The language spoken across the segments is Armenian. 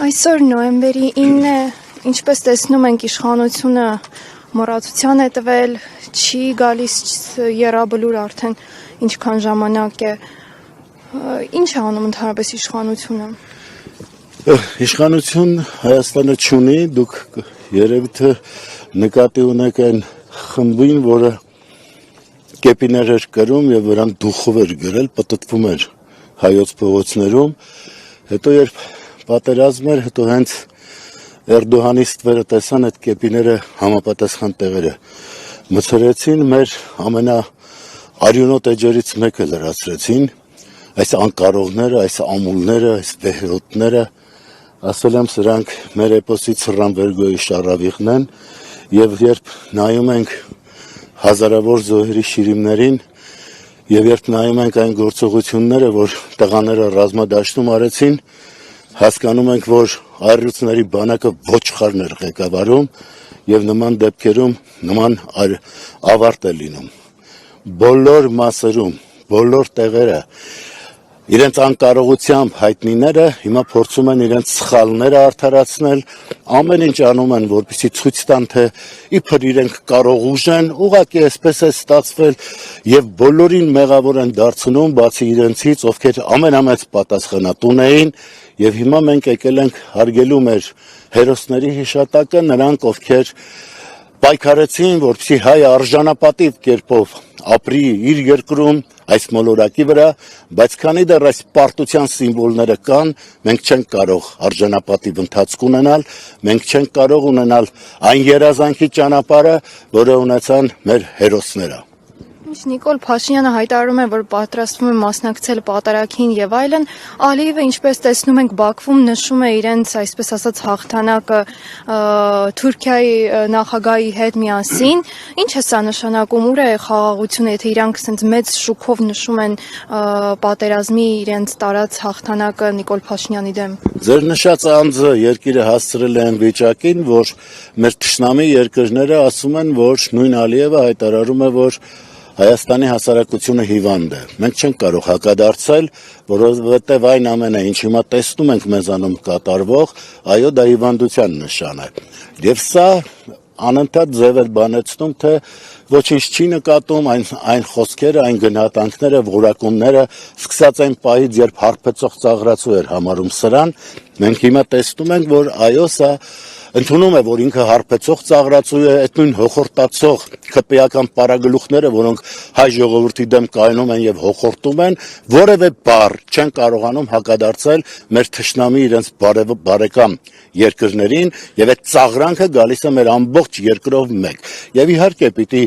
Այսօր նոյեմբերի 9-ը, ինչպես տեսնում ենք, իշխանությունը մոռացության է տվել, չի գալիս եռաբլուր արդեն ինչքան ժամանակ է, ինչ է անում ընդհանրապես իշխանությունը։ Իշխանություն Հայաստանը չունի, դուք երևի թե նկատի ունեք այն խմբին, որը կեպիներ էր կրում եւ վրան դուխով էր գրել, պտտվում էր հայոց փողոցներում, հետո երբ պատերազմ էր, հետո հենց Էրդողանի ստվերը տեսան, այդ կեպիները համապատասխան տեղերը մցրեցին, մեր ամենաարյունոտ էջերից մեկը լրացրեցին, այս անկարողները, այս ամուլները, այս վեհրոտները, ասել եմ, սրանք մեր էպոսի ցռան վերգոյի շարավիղն են, եւ երբ նայում ենք հազարավոր զոհերի շիրիմներին, եւ երբ նայում ենք այն գործողությունները, որ տղաները ռազմադաշտում արեցին, հասկանում ենք, որ առյուծների բանակը ոչխարն էր ղեկավարում եւ նման դեպքերում նման ավարտ է լինում։ Բոլոր մասերում, բոլոր տեղերը իրենց անկարողությամբ հայտնիները հիմա փորձում են իրենց սխալները արդարացնել, ամեն ինչ անում են, որպեսզի ցույց տան, թե իբր իրենք կարող ուժ են, ուղղակի այսպես է ստացվել եւ բոլորին մեղավոր են դարձնում, բացի իրենցից, ովքեր ամենամեծ պատասխանատուն էին, եւ հիմա մենք եկել ենք հարգելու մեր հերոսների հիշատակը, նրանք ովքեր պայքարեցին, որպեսզի հայը արժանապատիվ կերպով ապրի իր երկրում, այս մոլորակի վրա, բայց քանի դեռ այս պարտության սիմվոլները կան, մենք չենք կարող արժանապատիվ ընթացք ունենալ, մենք չենք կարող ունենալ այն երազանքի ճանապարհը, որը ունեցան մեր հերոսները։ Ինչ Նիկոլ Փաշինյանը հայտարարում է, որ պատրաստվում է մասնակցել պատարագին եւ այլն, Ալիևը, ինչպես տեսնում ենք, Բաքվում նշում է իրենց, այսպես ասած, հաղթանակը Թուրքիայի նախագահի հետ միասին, ինչ է սա նշանակում, ուր է խաղաղությունը, եթե իրանք ասենց մեծ շուքով նշում են պատերազմի իրենց տարած հաղթանակը Նիկոլ Փաշինյանի դեմ։ Ձեր նշած անձը երկիրը հասցրել է այն վիճակին, որ մեր թշնամի երկրները ասում են, որ նույն Ալիևը հայտարարում է, որ Հայաստանի հասարակությունը հիվանդ է։ Մենք չենք կարող հակադարձել, որովհետև այն ամենը, ինչ հիմա տեսնում ենք մեզանում կատարվող, այո, դա հիվանդության նշան է։ Եվ սա անընդհատ ձև էր բանեցնում, թե ոչինչ չի նկատում, այն խոսքերը, այն գնահատանքները, որակումները, սկսած այն պահից, երբ հարբեցող ծաղրացու էր համարում սրան, մենք հիմա տեսնում ենք, որ այո, սա ընդունում է, որ ինքը հարբեցող ծաղրացու է, այդ նույն հոխորտացող քպեական պարագլուխները, որոնք հայ ժողովրդի դեմ կայանում են եւ հոխորտում են, որևէ բառ չեն կարողանում հակադարձել մեր թշնամի իրենց բարեկամ երկրներին եւ այդ ծաղրանքը գալիս է մեր ամբողջ երկրով մեկ։ Եվ իհարկե պիտի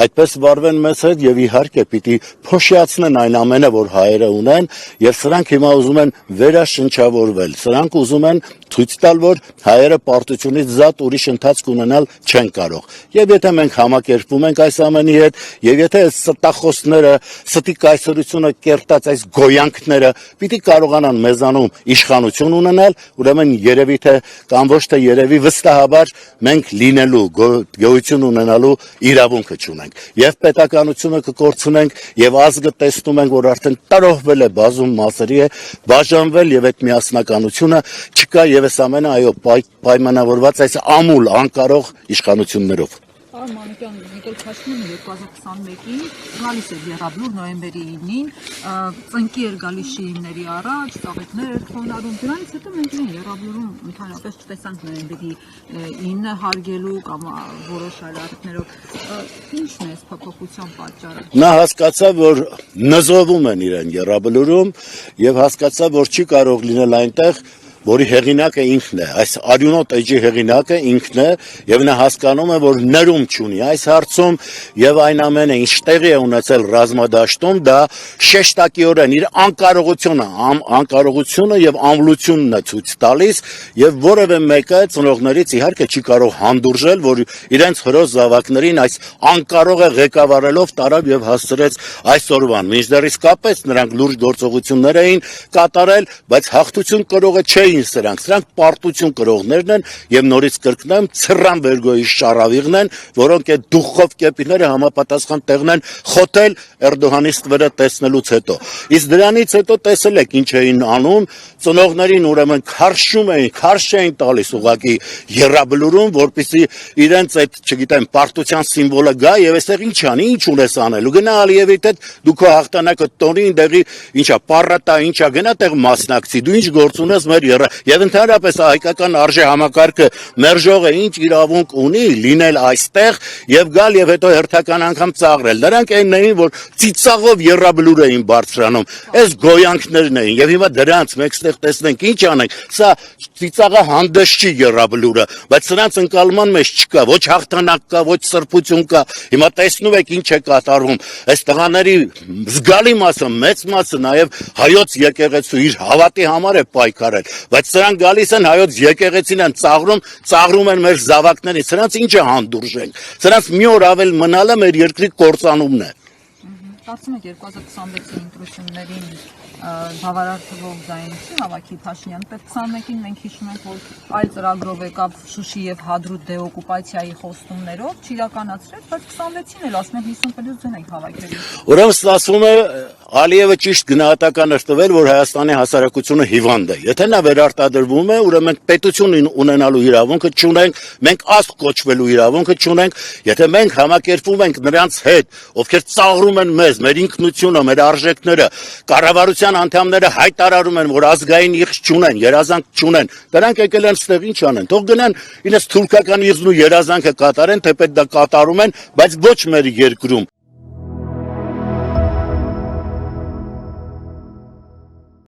այդպես վարվեն մեզ հետ եւ իհարկե պիտի փոշիացնեն այն ամենը, որ հայերը ունեն եւ սրանք հիմա ուզում են վերաշնչավորվել, սրանք ուզում են ցույց տալ, որ հայերը պարտությունից զատ ուրիշ ընթացք ունենալ չեն կարող։ Եվ եթե մենք համակերպվում ենք այս ամենի հետ, եւ եթե այս ստախոսները, ստի կայսրությունը կերտած այս գոյանքները պիտի կարողանան մեզանում իշխանություն ունենալ, ուրեմն երևի թե կամ ոչ թե երևի վստահաբար մենք լինելու գոյություն ունենալու իրավունքը չունենք։ Եվ պետականությունը կկորցնենք, եւ ազգը տեսնում ենք, որ արդեն տարողվել է բազում մասերի է բաժանվել եւ այդ միասնականությունը չկա եւ այս ամենը այո պայմանավորված այս ամուլ անկարող իշխանություններով։ Պարոն Մանուկյան, Նիկոլ Փաշինյանը 2021-ին գալիս էր եռաբլուր նոյեմբերի 9-ին, ծնկի էր գալիս շիրիմների առաջ, ծաղիկներ էր խոնարհում, դրանից հետո մենք եռաբլուրում ընդհանրապես չտեսանք նոյեմբերի 9-ը հարգելու կամ որոշ այլ առիթներով, ի՞նչն է այս փոփոխության պատճառը։ Նա հասկացավ, որ նզովում են իրեն եռաբլուրում եւ հասկացավ, որ չի կարող լինել այնտեղ, որի հեղինակը ինքն է, այս արյունոտ էջի հեղինակը ինքն է եւ նա հասկանում է, որ ներում չունի այս հարցում եւ այն ամենը, ինչ տեղի է ունեցել ռազմադաշտում, դա շեշտակիորեն իր անկարողությունը եւ ամլությունն է ցույց տալիս եւ որևէ մեկը ծնողներից իհարկե չի կարող հանդուրժել, որ իրենց հրոս զավակներին այս անկարողը ղեկավարելով տարավ եւ հասցրեց այսօրվան։ Մինչդեռ իսկապես նրանք լուրջ գործողություններ էին կատարել, բայց հաղթություն կրողը չէին չէին սրանք պարտություն կրողներն են եւ նորից կրկնեմ ցրան վերգոյի շարավիղն են, որոնք այդ դուխով կեպիները համապատասխան տեղն են խոթել Էրդողանի ստվերը տեսնելուց հետո։ Իսկ դրանից հետո տեսել եք ինչ էին անում, ծնողներին ուրեմն քարշ էին տալիս ուղակի երրաբլուրում, որպեսզի իրենց այդ, չգիտեմ, պարտության սիմվոլը գա եւ այստեղ ինչ անի, ինչ ունես անելու։ Գնա Ալիևի հետ դու քո հաղթանակը տոնի դեղի, ինչա, պարատա, ինչա, գնա տեղ մասնակցի, դու ինչ գործ ունես մեր եւ ընդհանրապես հայկական արժե համակարգը մերժողը ինչ իրավունք ունի լինել այստեղ եւ գալ եւ հետո հերթական անգամ ծաղրել։ Նրանք այնն էին, որ ծիծաղով երրաբլուր էին բարձրանում։ Այս գոյանքներն էին եւ հիմա դրանց մենք ստեղ տեսնենք ինչ անենք։ Սա ծիծաղը հանդես չի երրաբլուրը, բայց սրանց ընկալման մեջ չկա ոչ հաղթանակ կա, ոչ սրբություն կա։ Հիմա տեսնում եք ինչ է կատարվում։ Այս տղաների զգալի մասը, մեծ մասը նաեւ հայոց եկեղեցու իր հավատի համար է պայքարել, բայց սրանք գալիս են հայոց եկեղեցին են ծաղրում են մեր զավակներին, սրանց ինչ է հանդուրժենք, սրանց մի օր ավել մնալը մեր երկրի կործանումն է։ Կարծում եք 2026-ի ընտրություններին բավարար թվով ձայնություն հավաքի Փաշինյանը, բայց 21-ին մենք հիշում ենք, որ այլ ծրագրով եկավ Շուշի եւ Հադրութ դեօկուպացիայի խոստումներով, չիրականացրեց, բայց 26-ին էլ ասում են 50+ ձայն ենք հավաքել։ Ուրեմն ասում է Ալիևը ճիշտ գնահատական էր տվել, որ Հայաստանի հասարակությունը հիվանդ է։ Եթե նա վերարտադրվում է, ուրեմն մենք պետություն ունենալու իրավունքը չունենք, մենք ազգ կոչվելու իրավունքը չունենք, եթե մենք համակերպվում ենք նրանց հետ, ովքեր ծաղրում են մեզ, մեր ինքնությունը, մեր արժեքները, կառավարության անդամները հայտարարում են, որ ազգային իղձ չունեն, երազանք չունեն, դրանք եկել են ստեղ ինչ անեն, թող գնան իրենց թուրքական իղձն ու երազանքը կատարեն, թեպետ դա կատարում են, բայց ոչ մեր երկրում,